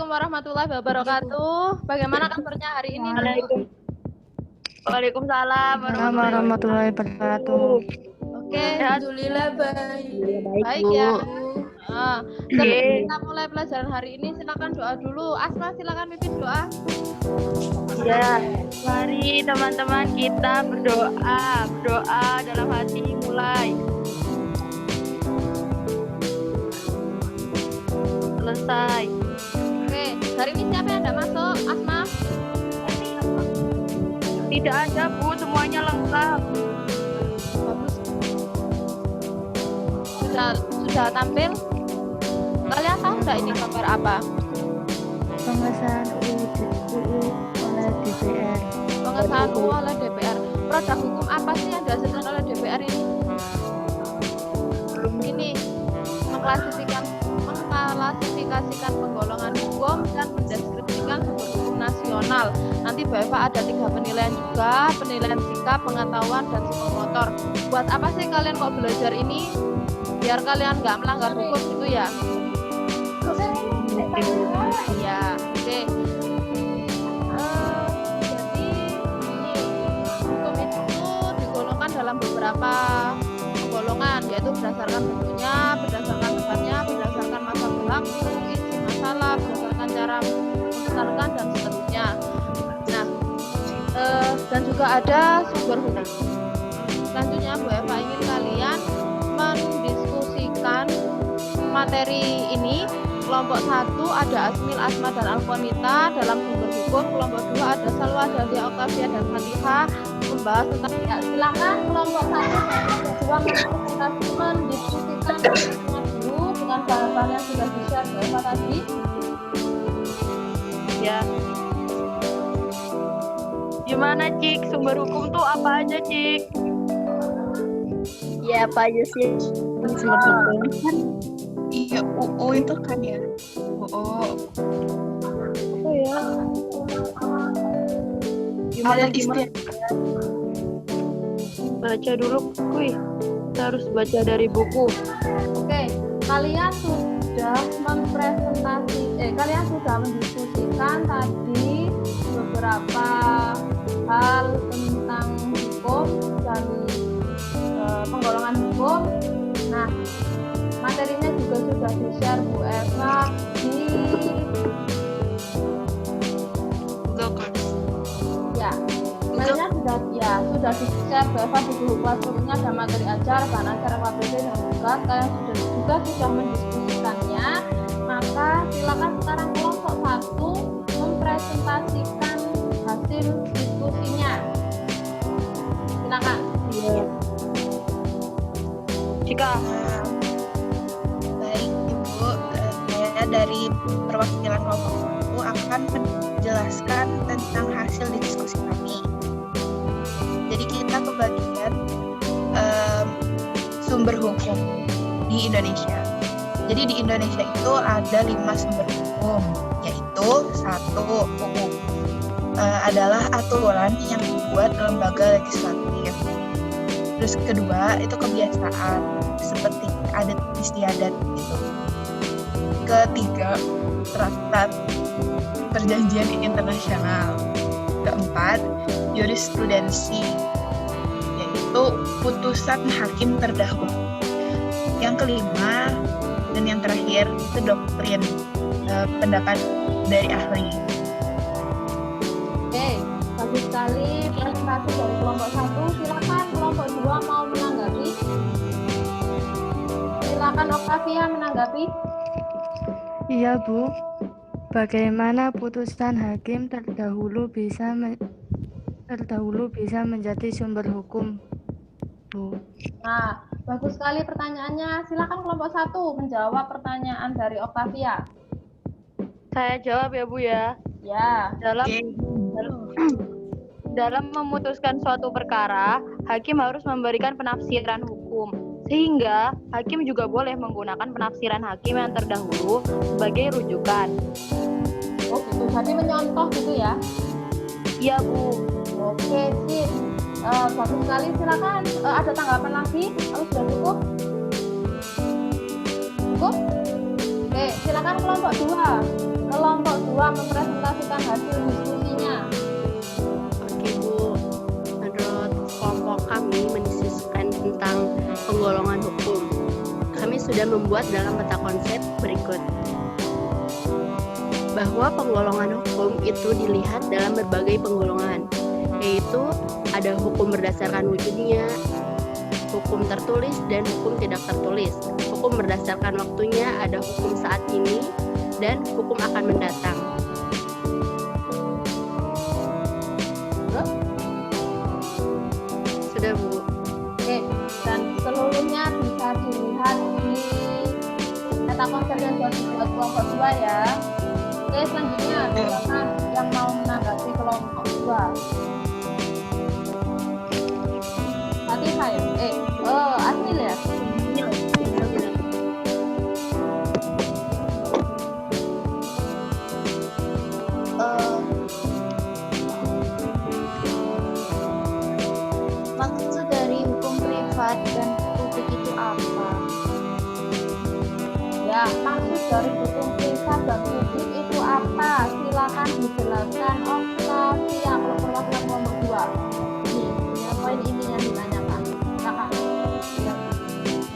Assalamualaikum warahmatullahi wabarakatuh. Bagaimana kabarnya hari ini? Waalaikumsalam warahmatullahi wabarakatuh. Oke, Alhamdulillah baik. baik ya. Sebelum kita mulai pelajaran hari ini, silakan doa dulu. Asma, silakan pimpin doa. Ya, mari teman-teman kita berdoa dalam hati mulai. Selesai. Oke, hari ini siapa yang tidak masuk? Asma? Tidak ada, Bu, semuanya lengkap. Bagus. Sudah tampil? Kalian tahu nggak ini gambar apa? Pengesahan UU oleh DPR. Pengesahan UU oleh DPR. Produk hukum apa sih yang dihasilkan oleh DPR ini? Ini mengklasifikasikan penggolongan hukum dan mendeskripsikan sumber hukum nasional. Nanti Bapak ada 3 penilaian juga, penilaian sikap, pengetahuan, dan psikomotor. Buat apa sih kalian kok belajar ini? Biar kalian nggak melanggar hukum gitu ya? Ya, oke. Jadi hukum itu digolongkan dalam beberapa golongan, yaitu berdasarkan bentuknya, berdasarkan tempatnya, berdasarkan masa berlaku, isi masalah, berdasarkan cara memutuskan dan seterusnya. Nah, dan juga ada sumber hukum. Selanjutnya Bu Eva ingin kalian mendiskusikan materi ini. Kelompok 1 ada Asmil, Asma, dan Alfonita dalam sumber hukum. Kelompok 2 ada Salwa, Dahlia, Oktavia, dan Fatihah membahas tentang ya, silakan kelompok 1 mendiskusikan dulu dengan bahan-bahan yang sudah di-share Bu Eva tadi. Ya. Gimana, Cik? Sumber hukum tuh apa aja, Cik? Ya apa aja sih sumber hukum? Iya, UU itu kan ya. UU. Oh ya. Gimana? Baca dulu, kuy. Kita harus baca dari buku. Oke, kalian sudah mendiskusikan tadi beberapa hal tentang hukum dan penggolongan hukum. Nah, materinya juga sudah di-share Bu Eva di Google Class. ya. Materinya sudah di-share Bu Eva di grup WhatsApp-nya, ada materi ajar, bahan ajar KPD dan tugas. Kalian sudah mendiskusikannya. Maka silakan sekarang kelompok 1 mempresentasikan hasil diskusinya. Silakan. Iya. Cika. Baik Ibu, saya dari perwakilan kelompok 1 akan menjelaskan tentang hasil diskusi kami. Jadi kita kebagian sumber hukum di Indonesia. Jadi di Indonesia itu ada 5 sumber hukum, yaitu 1 UU adalah aturan yang dibuat lembaga legislatif. Terus kedua itu kebiasaan seperti adat istiadat gitu. Ketiga traktat perjanjian internasional. Keempat jurisprudensi, yaitu putusan hakim terdahulu. Yang kelima dan yang terakhir itu doktrin, pendapat dari ahli. Oke, bagus sekali presentasi dari kelompok 1. Silakan kelompok 2 mau menanggapi. Silakan Oktavia menanggapi. Iya Bu, bagaimana putusan hakim terdahulu bisa menjadi sumber hukum Bu? Nah, bagus sekali pertanyaannya. Silakan kelompok 1 menjawab pertanyaan dari Oktavia. Saya jawab ya, Bu ya. Ya. Dalam memutuskan suatu perkara, hakim harus memberikan penafsiran hukum. Sehingga hakim juga boleh menggunakan penafsiran hakim yang terdahulu sebagai rujukan. Oh gitu, jadi menyontoh gitu ya? Iya Bu. Oke, sip. Bagus sekali, silakan. Ada tanggapan lagi? Atau sudah cukup? Cukup? Oke, silakan kelompok 2. Kelompok berdua mempresentasikan hasil diskusinya. Oke Bu, menurut kelompok kami mendiskusikan tentang penggolongan hukum. Kami sudah membuat dalam peta konsep berikut. Bahwa penggolongan hukum itu dilihat dalam berbagai penggolongan, yaitu ada hukum berdasarkan wujudnya, hukum tertulis dan hukum tidak tertulis. Hukum berdasarkan waktunya ada hukum saat ini dan hukum akan mendatang. Sudah Bu. Oke, dan seluruhnya bisa dilihat di peta konsep yang sudah dibuat kelompok 2 ya. Oke, selanjutnya silakan yang mau menanggapi kelompok 2. Fatihah ya? Asnil ya? Maksud dari hukum privat dan publik itu apa? Ya, maksud dari hukum privat dan publik itu apa? Silakan dijelaskan. Octavia, kalau perwakilan kelompok 2. Nih, ya, poin ini yang ditanyakan. Silakan.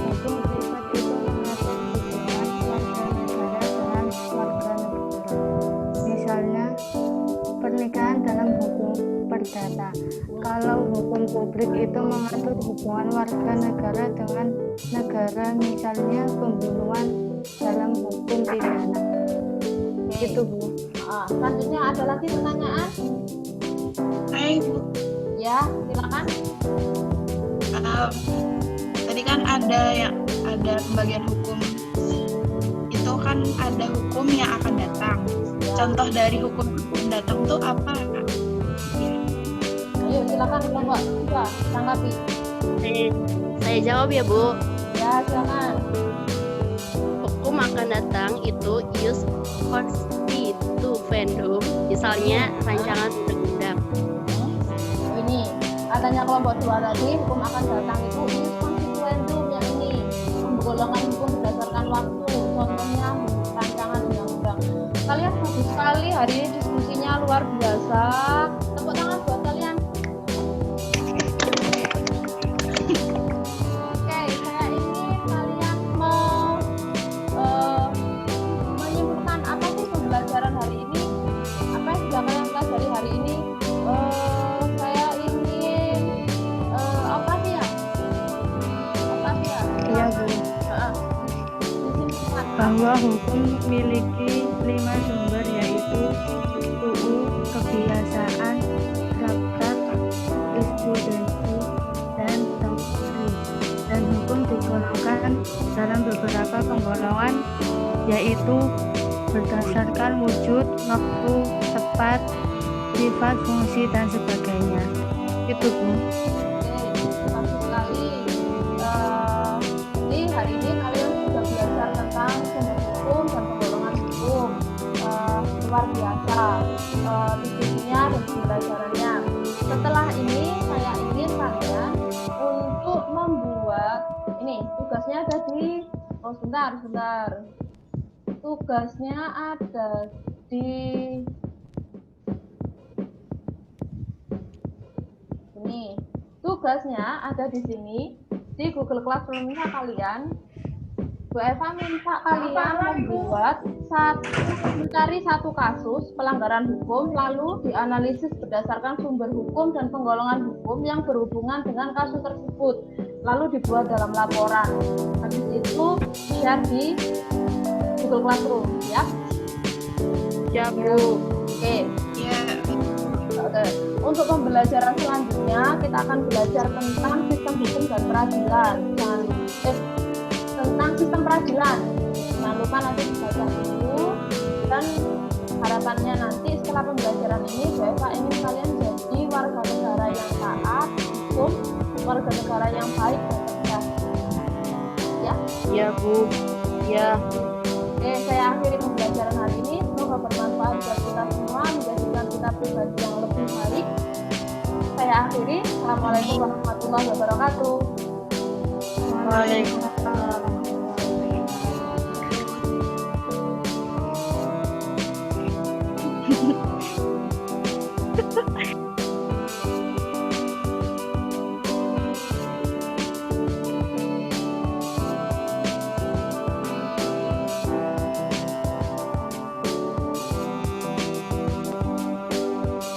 Hukum privat itu mengatur hubungan warga negara dengan warga negara. Misalnya, pernikahan dalam hukum perdata. Kalau hukum publik itu mengatur hubungan warga negara dengan negara, misalnya pembunuhan dalam hukum pidana. Gitu Bu. Selanjutnya ada lagi pertanyaan? Hai Bu. Ya, silakan. Tadi kan ada pembagian hukum. Itu kan ada hukum yang akan datang. Contoh dari hukum datang tuh apa? Ayo silakan kelompok 2 tanggapi. Saya jawab ya Bu. Ya, silakan. Hukum akan datang itu ius constituendum, misalnya rancangan undang-undang. Ini katanya kelompok 2 tadi, hukum akan datang itu ius constituendum yang ini, penggolongan hukum berdasarkan waktu, contohnya rancangan undang-undang. Kalian bagus sekali, hari ini diskusinya luar biasa. Tepuk tangan buat kalian. Oke, saya ingin kalian mau menyimpulkan apa sih pembelajaran hari ini, apa yang sudah kalian pelajari hari ini. Saya ingin apa sih ya? Iya Bu. Disimpulkan. Bahwa hukum memiliki 5 sumber, yaitu UU, kebiasaan, praktek, jurisprudensi, dan teori. Dan hukum digolongkan dalam beberapa penggolongan, yaitu berdasarkan wujud, waktu, tepat, sifat, fungsi, dan sebagainya. Itu Bu. Oke, bagus sekali. Jadi hari ini kalian sudah belajar tentang sumber hukum dan penggolongan hukum. Luar biasa diskusinya dan pembelajarannya. Setelah ini saya ingin kalian untuk membuat ini tugasnya ada di sebentar. Tugasnya ada di ini. Tugasnya ada di sini di Google Classroom-nya kalian. Bu Eva minta kalian mencari satu kasus pelanggaran hukum, lalu dianalisis berdasarkan sumber hukum dan penggolongan hukum yang berhubungan dengan kasus tersebut, lalu dibuat dalam laporan. Habis itu share di Google Classroom, ya? Ya Bu. Oke. Ya, Oke. Untuk pembelajaran selanjutnya kita akan belajar tentang sistem hukum dan peradilan. Tentang sistem peradilan. Jangan lupa nanti dibaca dulu, dan harapannya nanti setelah pembelajaran ini Bu Eva ingin kalian jadi warga negara yang taat hukum, warga negara yang baik dan cerdas. Ya. Ya Bu. Ya. Oke, saya akhiri pembelajaran hari ini. Semoga bermanfaat buat kita semua, menjadikan kita pribadi yang lebih baik. Saya akhiri. Assalamualaikum warahmatullahi wabarakatuh. Waalaikumsalam.